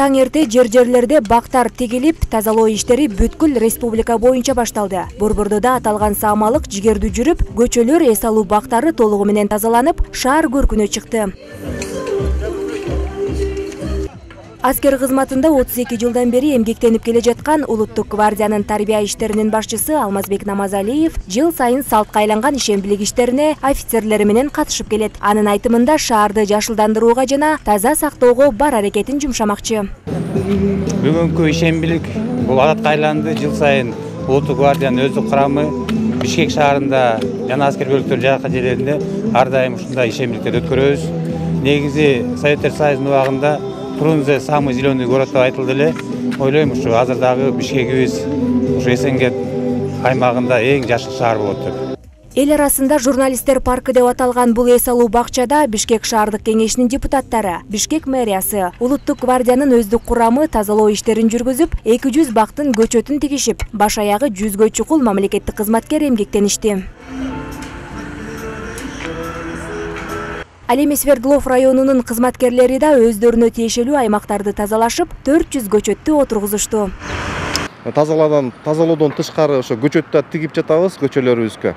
Таң эрте жерлерде бактар тегилип, тазалоо иштери бүткүл республика боюнча башталды. Борбордода аталган саамалык жигердүү жүрүп, көчөлөр эс алуу бактары толугу менен тазаланып, шаар көркүнө чыкты. Аскер кызматында 32 жылдан бери эмгектенип келе жаткан Улуттук гвардиянын тарбия иштеринин башчысы Алмазбек Намазалиев жыл сайын салтка айланган ишембилик иштерине офицерлери менен катышып келет. Анын айтымында шаарды жашылдандырууга жана таза сактоого бар аракетин жумшамакчы. Бүгүнкү ишембилик бул адатка айланды. Жыл сайын Улуттук гвардиянын өздүк курамы Бишкек шаарында жана аскер бөлүктөр жакын жерлеринде ар дайым ушундай ишембиликтерди өткөрөбүз. Негизи Советтер Союзунун убагында Фрунзе самый зеленый город деп айтылды эле. Ойлойм, ушу азырдагы Бишкегибиз ушу СНГ аймагында эң жашыл шаар болот деп. Эл арасында журналисттер паркы деп аталган бул эс алуу бакчада Бишкек шаардык кеңешинин депутаттары, Бишкек мэриясы, Улуттук гвардиянын өздүк курамы тазалоо иштерин жүргүзүп, 200 бактын көчөтүн тигишип, баш аягы 100гө чукул мамлекеттик кызматкер эмгектеништи. Ал эми Свердлов районунун кызматкерлери да өздөрүнө тиешелүү аймактарды тазалашып, 400 көчөттү отургузушту. Тазалоодон тышкары ошо көчөттү тигип жатабыз көчөлөрүбүзгө.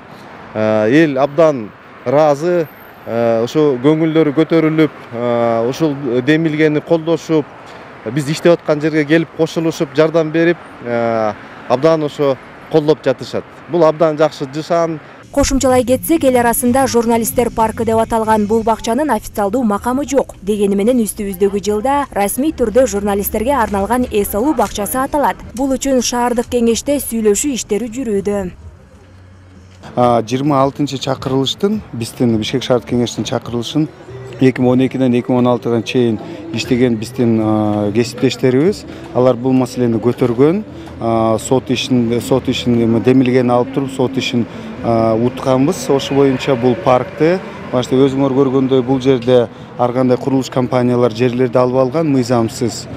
Эл абдан ыраазы, ошо көңүлдөрү көтөрүлүп, ушул демилгени колдошуп, биз иштеп аткан жерге келип кошулушуп, жардам берип, абдан ошо колдоп жатышат. Бул абдан жакшы жышан. Кошумчалай кетсек, эл арасында журналисттер паркы деп аталган бул бакчанын официалдуу макамы жок. Дегени менен үстүбүздөгү жылда расмий түрдө журналисттерге арналган эс алуу бакчасы аталат. Бул үчүн шаардык кеңеште сүйлөшүү иштери жүрүүдө. 26 чакырылыштын биздин Бишкек шаардык кеңештин чакырылышын 2012-ден 2016-га чейин иштеген биздин кесиптештерибиз, алар бул маселени көтөргөн, сот ишин демилгени алып туруп, сот ишин утканбыз. Ошо боюнча бул паркты, башта өзүңөр көргөндөй, бул жерде ар кандай курулуш компаниялар жерлерди алып алган мыйзамсыз.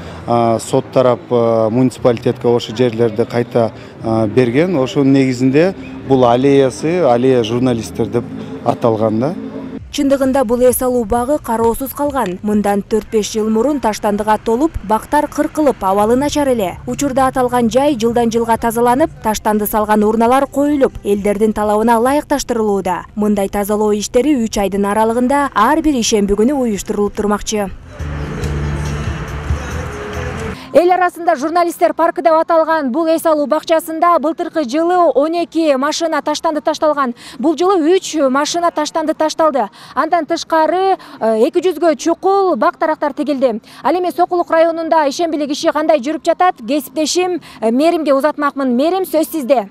Сот тарап муниципалитетке ошо жерлерди кайта берген. Ошонун негизинде бул аллея журналисттер деп аталган да. Чындыгында бул эс алуу багы кароосуз калган. Мындан 4-5 жыл мурун таштандыга толуп, бактар кыркылып, абалы начар эле. Учурда аталган жай жылдан жылга тазаланып, таштанды салган урналар коюлуп, элдердин талабына ылайыкташтырылууда. Мындай тазалоо иштери 3 айдын аралыгында ар бир ишемби күнү уюштурулуп турмакчы. Эл арасында журналисттер паркы деп аталган бул эс алуу бакчасында былтыркы жылы 12 машина таштанды ташталган. Бул жылы 3 машина таштанды ташталды. Андан тышкары 200гө чукул бак тарактар тигилди. Ал эми Сокулук районунда ишембилик иши кандай жүрүп жатат? Кесиптешим мэримге узатмакмын. Мэрим, сөз сизде.